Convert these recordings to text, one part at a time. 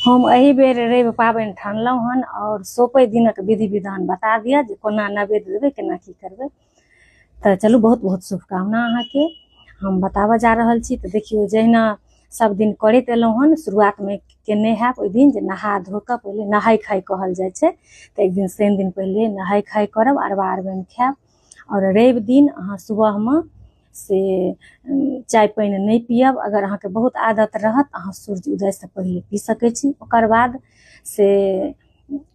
हम एही बेर रवि पाबनि ठानलहुँ हन और सोपै दिनक विधि विधान बता दिया जे कोना नैवेद्य देबै केना की करबै। तऽ चलू बहुत बहुत शुभकामना अहाँके। हम बताबऽ जा रहल छी। तऽ देखियौ जहिना सब दिन करैत एलहुँ हन, शुरुआतमे केने हैब ओहि दिन जे नहा धो कऽ पहिले नहाय खाय कहल जाइ छै। तऽ एक दिन शनि दिन पहिले नहाय खाय करब, अरबा अरबाइन खायब। और रवि दिन अहाँ सुबहमे से चाय पानि नहीं पियब। अगर अहाँके बहुत आदत रहत अहाँ सूर्य उदय से पहिले पी सकै छी। ओकर बाद से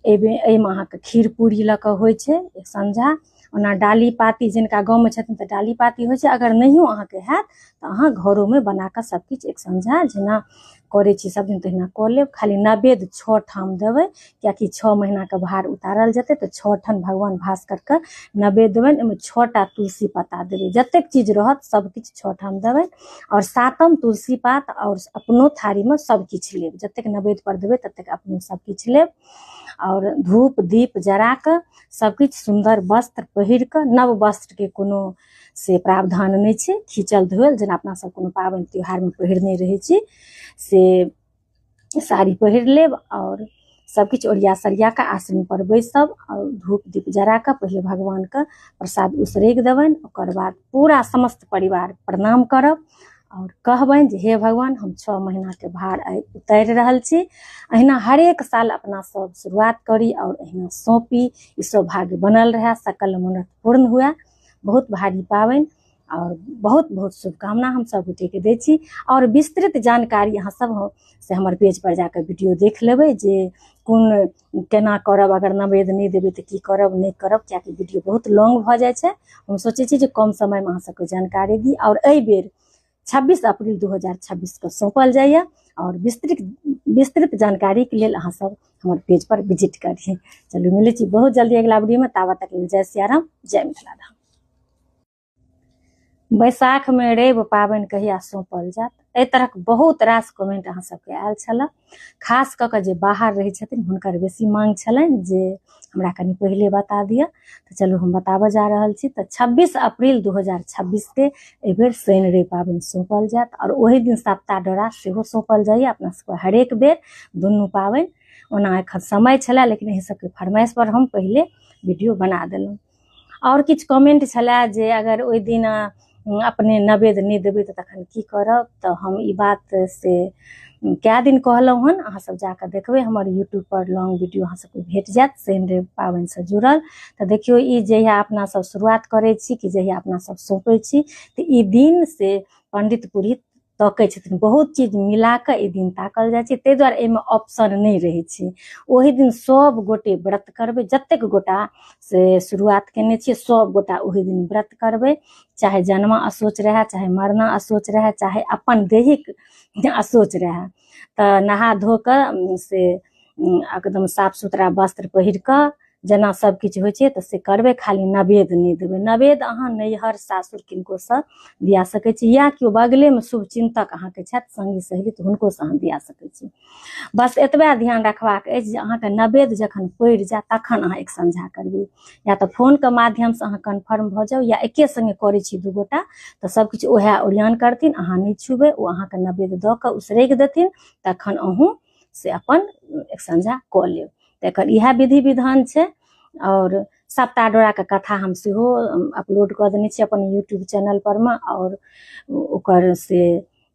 एहिमे अहाँके खीर पूरी लऽ कऽ होइ छै एक संझा। ओना डाली पाती जिनका गाँवमे छथिन तऽ डाली पाती होइ छै। अगर नहियो अहाँके हैत तऽ अहाँ घरोमे बनाकऽ सबकिछु एक संझा जेना करै छी सब दिन तहिना कऽ लेब। खाली नैवेद्य 6 ठाम देबै, कियाकि 6 महीनाके भार उतारल जेतै तऽ 6 ठाम भगवान भास्करके नैवेद्य देबनि। ओहिमे 6टा तुलसी पत्ता देबै, जतेक चीज रहत सबकिछु 6 ठाम देबै। और 7म तुलसी पात और अपनो थारीमे सबकिछु लेब, जतेक नैवेद्य पर देबै ततेक अपनो सबकिछु लेब। और धूप दीप जरा कऽ सबकिछु सुन्दर वस्त्र पहिर कऽ, नव वस्त्रके कोनो से प्रावधान नहि छै, खींचल धोअल जेना अपना सब कोनो पाबनि त्योहारमे पहिरने रहै छी से साड़ी पहिर लेब। और सबकिछु ओरिया सरिया कऽ आसनी पर बैसब और धूप दीप जरा कऽ पहिले भगवानके प्रसाद उसरैग देबनि। ओकर बाद पूरा समस्त परिवार प्रणाम करब और कहबनि जे हे भगवान हम 6 महीनाके भार आइ उतारि रहल छी। अहिना हरेक साल अपना सब शुरुआत करी और अहिना सौंपी। ई सौभाग्य बनल रहे, सकल मनोरथ पूर्ण हुए। बहुत भारी पाबनि और बहुत बहुत शुभकामना हम सब गोटेके दै छी। और विस्तृत जानकारी अहाँ सब से हमर पेज पर जाकर वीडियो देख लेबै जे कोन केना करब, अगर नैवेद्य नहीं देबै तऽ की करब नहीं करब, कियाकि वीडियो बहुत लॉन्ग भऽ जाइ छै। हम सोचै छी जे कम समयमे अहाँ सबके जानकारी दी। और एहि बेर 26 अप्रैल 2026 सौंपल जाइए। और विस्तृत जानकारीके लेल अहाँ सब हमर पेज पर विजिट करिए। चलू मिलै छी बहुत जल्दी अगला वीडियो में। ताबत तक जय सिया राम, जय मिथिला धाम। बैसाखमे रवि पाबनि कहिया सौंपल जायत, एहि तरहक बहुत रास कमेंट अहाँ सबके आयल छलै। खास कऽ कऽ जे बाहर रहै छथिन हुनकर बेसी मांग छलनि जे हमरा कनि पहिले बता दिअ। तऽ चलू हम बताबऽ जा रहल छी। तऽ 26 अप्रैल 2026 के एहिबेर शनि रवि पाबनि सौंपल जायत। और ओहि दिन सप्ता डोरा सेहो सौंपल जाइए अपना सबके हरेक बेर दुनू पाबनि। ओना एखन समय छलै लेकिन एहि सबके फरमाइश पर हम पहिले वीडियो बना देलहुँ। और किछु कमेंट छलै जे अगर ओहि दिन अपने नैवेद्य नहीं देबै तऽ तखन की करब। तऽ हम ई बात से कए दिन कहलहुँ हन, अहाँ सब जाकऽ देखबै हमर यूट्यूब पर लॉन्ग वीडियो अहाँ सबके भेट जायत शनि रवि पाबनिसँ जुड़ल। तऽ देखियौ ई जहिया अपना सब शुरुआत करै छी कि जहिया अपना सब सौंपै छी तऽ ई दिन से पंडित पुरोहित तकै छथिन। बहुत चीज मिला कऽ ई दिन ताकल जाइ छै, ताहि दुआरे एहिमे ऑप्शन नहीं रहै छै। ओहि दिन सब गोटे व्रत करबै, जतेक गोटा से शुरुआत केने छियै सब गोटा ओहि दिन व्रत करबै। चाहे जन्मा असोच रहे, चाहे मरना असोच रहे, चाहे अपन दैहिक असोच रहे। तऽ नहा धो कऽ से एकदम साफ सुथरा वस्त्र पहिर कऽ जेना सब किछु होइ छै तऽ से करबै। खाली नैवेद्य नहीं देबै। नैवेद्य अहाँ नैहर सासुर किनकोसँ दिया सकै छी, या केओ बगलेमे शुभ चिन्तक अहाँके छथि संगी सहेली तऽ हुनकोसँ अहाँ दिया सकै छी। बस एतबे ध्यान रखबाक अछि जे अहाँके नैवेद्य जखन पड़ि जाय तखन अहाँ एक संझा करबै। या तऽ फोनके माध्यमसँ अहाँ कन्फर्म भऽ जाउ, या एके संगे करै छी दू गोटा तऽ सबकिछु ओहे ओरियान करथिन, अहाँ नहीं छुबै, ओ अहाँके नैवेद्य दऽ कऽ उसरैग देथिन, तखन अहूँ से अपन एक संझा कऽ लेब। तऽ एकर इएह विधि विधान छै। और सप्ता डोराके कथा हम सेहो अपलोड कऽ देने छी अपन यूट्यूब चैनल परमे। और ओकर से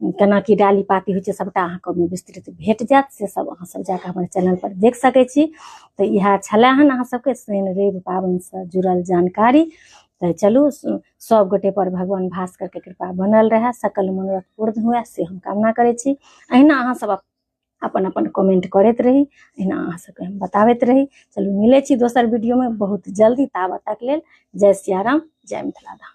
केना की डाली पाती होइ छै सबटा अहाँके ओहिमे विस्तृत भेट जायत। से सब अहाँ सब जाकऽ हमर चैनल पर देख सकै छी। तऽ इएह छलै हन अहाँ सबके शनि रवि पाबनिसँ जुड़ल जानकारी। तऽ चलू सब गोटे पर भगवान भास्करके कृपा बनल रहे, सकल मनोरथ पूर्ण हुए से हम कामना करै छी। अहिना अहाँ सब अपन अपन कमेंट करैत रही, अहिना अहाँ सबके हम बताबैत रही। चलू मिलै छी दोसर वीडियोमे बहुत जल्दी। ताबत तक लेल जय सिया राम, जय मिथिला धाम।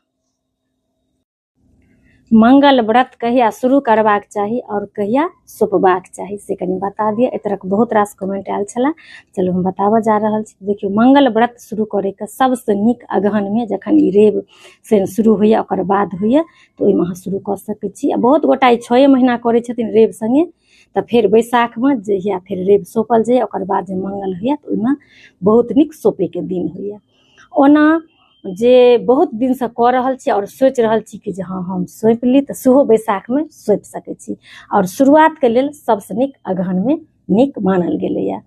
मंगल व्रत कहिया शुरू करबाक चाही और कहिया सौंपबाक चाही से कनि बता दिअ। एहि तरहक बहुत रास कमेंट आयल छलै। चलू हम बताबऽ जा रहल छी। देखियौ मंगल व्रत शुरू करैके सबसँ नीक अगहनमे जखन ई रवि शनि शुरू होइए ओकर बाद होइए तऽ ओहिमे अहाँ शुरू कऽ सकै छी। बहुत गोटा 6 महीना करै छथिन रवि संगे, तऽ फेर बैसाखमे जहिया फेर रवि सौंपल जाइए ओकर बाद जे मंगल होइए तऽ ओहिमे बहुत नीक सौंपैके दिन होइए। ओना जे बहुत दिनसँ कऽ रहल छी और सोचि रहल छी कि जे हाँ हम सौंपि ली तऽ सेहो बैसाखमे सौंपि सकै छी। और शुरुआतके लेल सबसँ नीक अगहनमे नीक मानल गेलैए।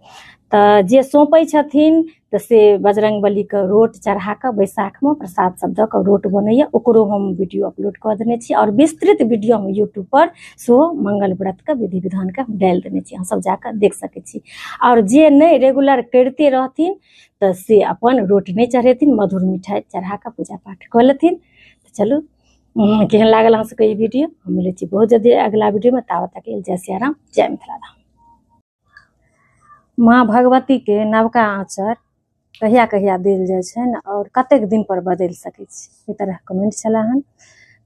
तऽ जे सौंपै छथिन तऽ से बजरंगबलीके रोट चढ़ा कऽ बैसाखमे प्रसाद सब दऽ कऽ रोट बनैए, ओकरो हम वीडियो अपलोड कऽ देने छी और विस्तृत वीडियो हम यूट्यूब पर सेहो मंगल व्रतके विधि विधानके डालि देने छी, अहाँ सब जाकऽ देख सकै छी। और जे नहि रेगुलर करिते रहथिन तऽ से अपन रोट नहि चढ़ेथिन, मधुर मिठाइ चढ़ा कऽ पूजा पाठ कऽ लेथिन। तऽ चलू केहन लागल अहाँ सबके ई वीडियो, हम मिलै छी बहुत जल्दी अगला वीडियो में। ताबत तक जय सिया राम, जय मिथिला राम। माँ भगवती के नवका आँचर कहिया कहिया देल जाइ छनि और कतेक दिन पर बदलि सकै छी, ई तरह कमेंट छलै हन।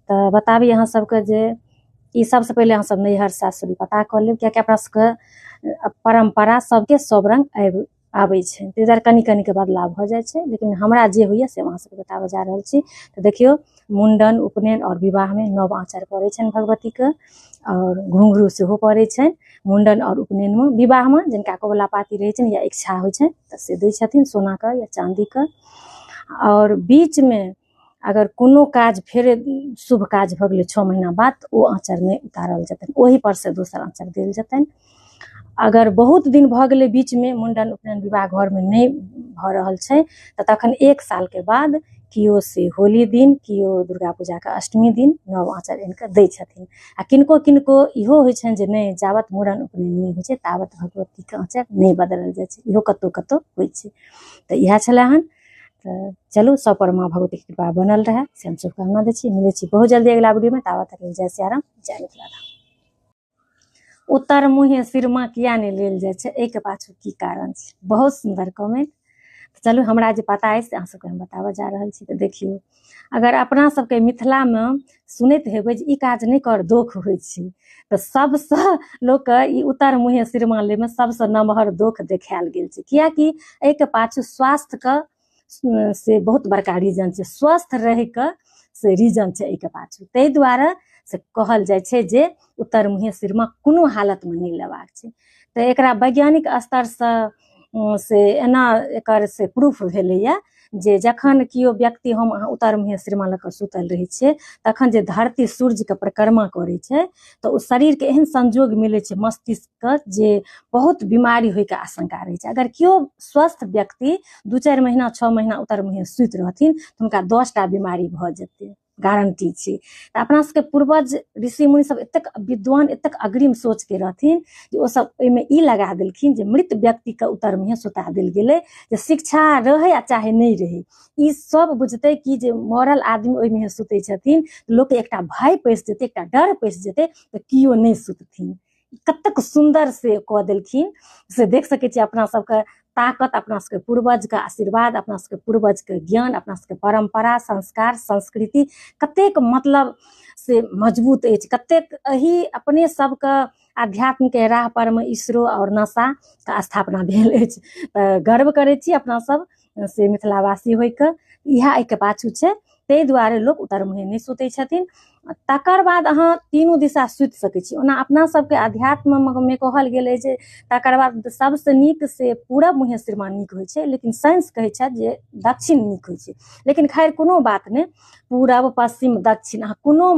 तऽ बताबी अहाँ सबके जे ई सबसे पहिले अहाँ सब नैहर सासुर पता कऽ लेब, कियाकि अपना सबके परम्परा सबके सब रंग आबै छै, ताहि दुआरे कनि कनि के बदलाव भऽ जाइ छै। लेकिन हमरा जे होइए से अहाँ सबके बताबऽ जा रहल छी। तऽ देखियौ मुंडन, उपनयन और विवाह में नव आँचर पड़ै छनि भगवतीके और घुंघरू सेहो पड़ै छनि मुंडन और उपनयन में। विवाह में जिनका कबुला पाती रहै छनि या इच्छा होइ छनि तऽ से दै छथिन सोनाके या चाँदीके। और बीच में अगर कोनो काज फेर शुभ काज भऽ गेलै 6 महीना बाद तऽ ओ आँचर नहि उतारल जेतनि, ओही पर से दोसर आँचर देल जेतनि। अगर बहुत दिन भऽ गेलै बीच में मुंडन उपनयन विवाह घर में नहीं भऽ रहल छै तऽ तखन 1 साल के बाद कियो से होली दिन, कियो दुर्गा पूजा के अष्टमी दिन नव आँचर आनिकऽ दै छथिन। आ किनको किनको इहो होइ छनि जे नहि जाबत मूड़न उपनयन नहि होइ छै ताबत भगवतीके आँचर नहीं बदलल जाइ छै, इहो कतौ कतौ होइ छै। तऽ इएह छलै हन। तऽ चलू सब पर माँ भगवती के कृपा बनल रहे से हम शुभकामना दै छी। मिलै छी बहुत जल्दी अगला वीडियो में, ताबत तक जय सिया राम, जय मिथिला राम। उत्तर मुँहे सिरमा किया नहीं लेल जाइ छै, एहिके पाछू की कारण छै, बहुत सुंदर कमेंट। चलू हमरा जे पता अछि से अहाँ सबके हम बताबऽ जा रहल छी। तऽ देखियौ अगर अपना सबके मिथिला में सुनैत हेबै जे ई काज नहीं कर दोख होइ छै, तऽ सबसँ लोकके ई उत्तर मुँहे सिरमा ले में सबसँ नमहर दोख देखायल गेल छै। कियाकि एहिके पाछू स्वास्थ्यके से बहुत बड़का रीजन छै, स्वस्थ रहैके से रीजन छै एहिके पाछू। ताहि दुआरे से कहल जाइ छै जे उत्तर मुँहे सिरमा कोनो हालतमे नहीं लेबाक छै। तऽ एकरा वैज्ञानिक स्तरसँ से एना एकर से प्रूफ भेलैए जे जखन किओ व्यक्ति हम अहाँ उत्तर मुँहे सिरमा लऽ कऽ सुतल रहै छै तखन जे धरती सूर्यके परिक्रमा करै छै तऽ ओ शरीरके एहन संजोग मिलै छै मस्तिष्कके जे बहुत बीमारी होइके आशंका रहै छै। अगर केओ स्वस्थ व्यक्ति 2-4 महीना 6 महीना उत्तर मुँहे सुति रहथिन तऽ हुनका 10टा बीमारी भऽ जेतै, गारंटी छै। तऽ अपना सबके पूर्वज ऋषि मुनि सब एतेक विद्वान, एतेक अग्रिम सोचके रहथिन जे ओ सब ओहिमे ई लगा देलखिन जे मृत व्यक्तिके उत्तर मुँहे सुता देल गेलै जे शिक्षा रहै आ चाहे नहीं रहै, ई सब बुझतै कि जे मरल आदमी ओहि मुँहे सुतै छथिन लोकके एकटा भय पैसि जेतै, एकटा डर पैसि जेतै तऽ किओ नहीं सुतथिन। कतेक सुंदर से कऽ देलखिन से देख सकै छी। अपना सबके ताकत, अपना सबके पूर्वजके आशीर्वाद, अपना सबके पूर्वजके ज्ञान, अपना सबके परम्परा, संस्कार, संस्कृति कतेक मतलब से मजबूत अछि, कतेक एही अपने सबके आध्यात्मके राह पर में इसरो और नासा के स्थापना भेल अछि। तऽ गर्व करै छी अपना सब से मिथिलावासी होइके, इएह एहिके पाछू छै। ताहि दुआरे लोक उत्तर मुँहे नहीं सुतै छथिन। तकर बाद अहाँ तीनू दिशा सुति सकै छी। ओना अपना सबके अध्यात्ममे कहल गेल अछि जे तकर बाद सबसँ नीक से पूरब मुँहे सिरमा नीक होइ छै, लेकिन साइंस कहै छथि जे दक्षिण नीक होइ छै। लेकिन खैर कोनो बात नहि, पूरब पश्चिम दक्षिण अहाँ कोनो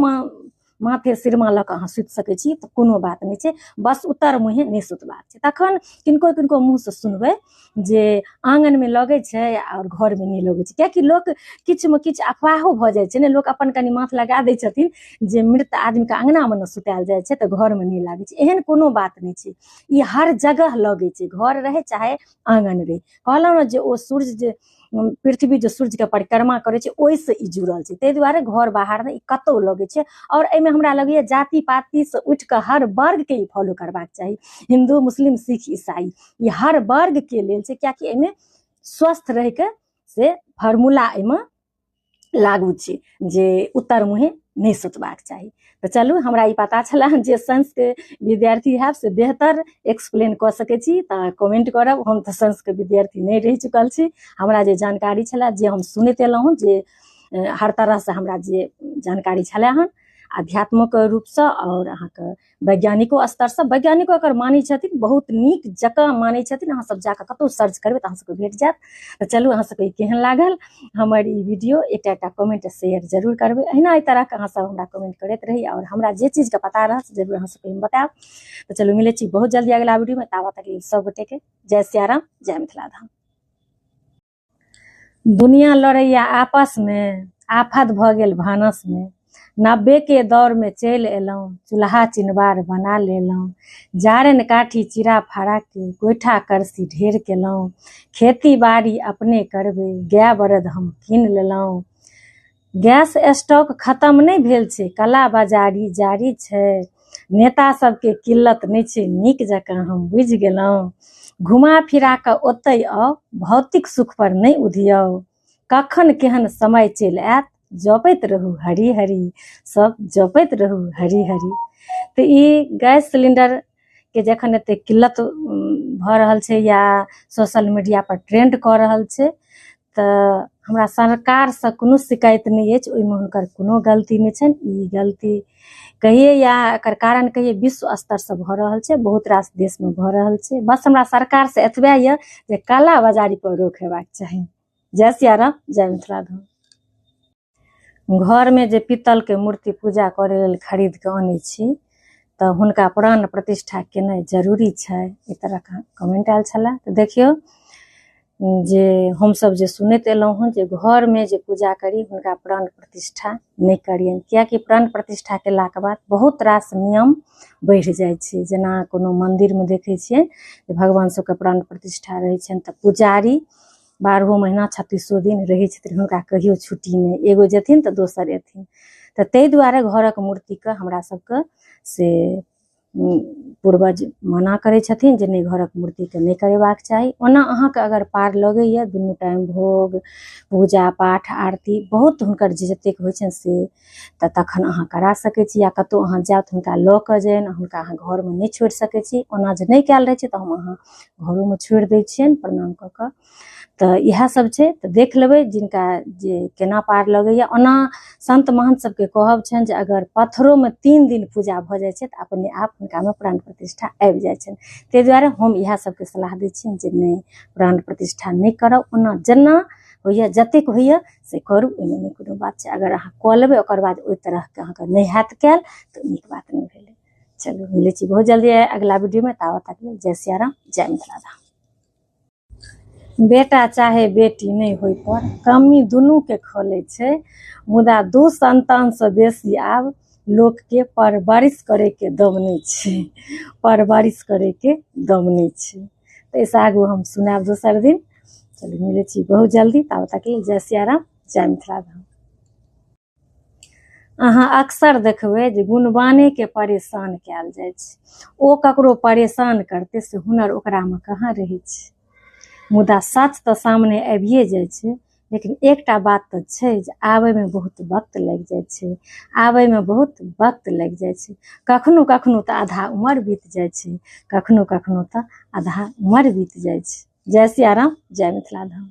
माथे सिरमा लऽ कऽ अहाँ सुति सकै छी, तऽ कोनो बात नहीं छै, बस उत्तर मुँहे नहीं सुतबाक छै। तखन किनको किनको मुँहसँ सुनबै जे आँगनमे लगै छै और घरमे नहीं लगै छै, कियाकि लोक किछुमे किछु अफवाहो भऽ जाइ छै ने, लोक अपन कनि माथ लगा दै छथिन जे मृत आदमीके अँगनामे ने सुतायल जाइ छै तऽ घरमे नहीं लागै छै। एहन कोनो बात नहीं छै, ई हर जगह लगै छै, घर रहे चाहे आँगन रहे। कहलहुँ ने जे ओ सूर्य जे पृथ्वी जे सूर्यके परिक्रमा करै छै ओहिसँ ई जुड़ल छै, ताहि दुआरे घर बाहर नहि, ई कतौ लगै छै। और एहिमे हमरा लगैए जाति पातिसँ उठि कऽ हर वर्गके ई फॉलो करबाक चाही, हिन्दू मुस्लिम सिख ईसाई, ई हर वर्गके लेल छै। कियाकि एहिमे स्वस्थ रहैके से फार्मूला एहिमे लागू छै जे उत्तर मुँहे नहीं सुतबाक चाही। तऽ चलू हमरा ई पता छलै जे साइंसके विद्यार्थी हैब से बेहतर एक्सप्लेन कऽ सकै छी तऽ कमेंट करब। हम तऽ साइंसके विद्यार्थी नहीं रहि चुकल छी, हमरा जे जानकारी छलै जे हम सुनैत एलहुँ हँ जे हर तरहसँ हमरा जे जानकारी छलै हन आध्यात्मिक रूपसँ और अहाँके वैज्ञानिको स्तरसँ। वैज्ञानिको एकर मानै छथिन, बहुत नीक जकाँ मानै छथिन। अहाँ सब जाकऽ कतहु सर्च करबै तऽ अहाँ सबके भेट जायत। तऽ चलू अहाँ सबके केहन लागल हमर ई वीडियो, एकटा कमेंट शेयर जरूर करबै। अहिना एहि तरहके अहाँ सब हमरा कमेंट करैत रही और हमरा जे चीजके पता रहत जरूर अहाँ सबके हम बतायब। तऽ चलू मिलै छी बहुत जल्दी अगला वीडियो में। ताबत तक सब गोटेके जय सिया राम, जय मिथिला धाम। दुनिया लड़ैया आपस में, आफत भऽ गेल भानस में। 90 के दौर में चलि एलहुँ, चूल्हा चिनबार बना लेलहुँ। जारनि काठी चीरा फाड़ा के, गोइठा करसी ढेर केलहुँ। खेती बाड़ी अपने करबै, गाय बरद हम कीन लेलहुँ। गैस स्टॉक खत्म नहि भेल छै, कला बाजारी जारी छै। नेता सबके किल्लत नहि छै, नीक जकाँ हम बुझि गेलहुँ। घुमा फिरा कऽ ओतै आउ, भौतिक सुख पर नहि उधियाउ। कखन केहन समय चलि आयत, जपैत रहू हरी हरी, सब जपैत रहू हरी हरी। तऽ ई गैस सिलेंडरके जखन एतेक किल्लत भऽ रहल छै या सोशल मीडिया पर ट्रेंड कऽ रहल छै, तऽ हमरा सरकारसँ कोनो शिकायत नहि अछि, ओहिमे हुनकर कोनो गलती नहि छनि। ई गलती कहिए या एकर कारण कहिए विश्व स्तरसँ भऽ रहल छै, बहुत रास देशमे भऽ रहल छै। बस हमरा सरकारसँ एतबे यऽ जे काला बाजारी पर रोक हेबाक चाही। जय सिया राम, जय मिथिला धाम। घरमे जे पीतलके मूर्ति पूजा करै लेल खरीद कऽ आनै छी तऽ हुनका प्राण प्रतिष्ठा केनाइ जरूरी छै, ई तरहके कमेंट आयल छलै। तऽ देखियौ जे हमसब जे सुनैत एलहुँ हँ जे घरमे जे पूजा करी हुनका प्राण प्रतिष्ठा नहि करियनि, कियाकि प्राण प्रतिष्ठा केलाके बाद बहुत रास नियम बढ़ि जाइ छै। जेना कोनो मन्दिरमे देखै छियै जे भगवान सबके प्राण प्रतिष्ठा रहै छनि तऽ पुजारी 12 महीना 36 दिन रहै छथिन, हुनका कहियो छुट्टी नहि, एगो जेथिन तऽ दोसर एथिन। तऽ ताहि दुआरे घरक मूर्तिके हमरा सबके से पूर्वज मना करै छथिन जे नहि, घरक मूर्तिके नहि करेबाक चाही। ओना अहाँके अगर पार लगैए दुनू टाइम भोग पूजा पाठ आरती बहुत हुनकर जे जतेक होइ छनि से, तऽ तखन अहाँ करा सकै छी। या कतहु अहाँ जायब तऽ हुनका लऽ कऽ जाइन, हुनका अहाँ घरमे नहि छोड़ि सकै छी। ओना जे नहि कयल रहै छै तऽ हम अहाँ घरोमे छोड़ि दै छियनि प्रणाम कऽ कऽ। तऽ इएह सब छै, तऽ देख लेबै जिनका जे केना पार लगैए। ओना संत महंत सबके कहब छनि जे अगर पत्थरोमे 3 दिन पूजा भऽ जाइ छै तऽ अपने आप हुनकामे प्राण प्रतिष्ठा आबि जाइ छनि। ताहि दुआरे हम इएह सबके सलाह दै छियनि जे नहि, प्राण प्रतिष्ठा नहि करब। ओना जेना होइए जतेक होइए से करू, एहिमे नहि कोनो बात छै। अगर अहाँ कऽ लेबै ओकर बाद ओहि तरहके अहाँके नहि हैत कयल तऽ नीक बात नहि भेलै। चलू मिलै छी बहुत जल्दी अगला वीडियोमे, ताबत तक जय सिया राम, जय मिथिला धाम। बेटा चाहे बेटी नहि होय पर, कमी दुनूके खोलै छै। मुदा 2 संतानसँ बेसी आब लोकके परवरिश करैके दम नहि छै, परवरिश करैके दम नहि छै। तऽ एहिसँ आगू हम सुनायब दोसर दिन। चलू मिलै छी बहुत जल्दी, ताबत तक जय सिया राम, जय मिथिला धाम। अहाँ अक्सर देखबै जे गुणवानेके परेशान कयल जाइ छै, ओ ककरो परेशान करतै से हुनर ओकरामे कहाँ रहै छै। मुदा सच तऽ सामने आबिए जाइ छै, लेकिन एकटा बात तऽ छै जे आबैमे बहुत वक्त लागि जाइ छै, आबैमे बहुत वक्त लागि जाइ छै। कखनो कखनो तऽ आधा उमर बीत जाइ छै, कखनो कखनो तऽ आधा उमर बीत जाइ छै। जय सिया राम, जय मिथिला धाम।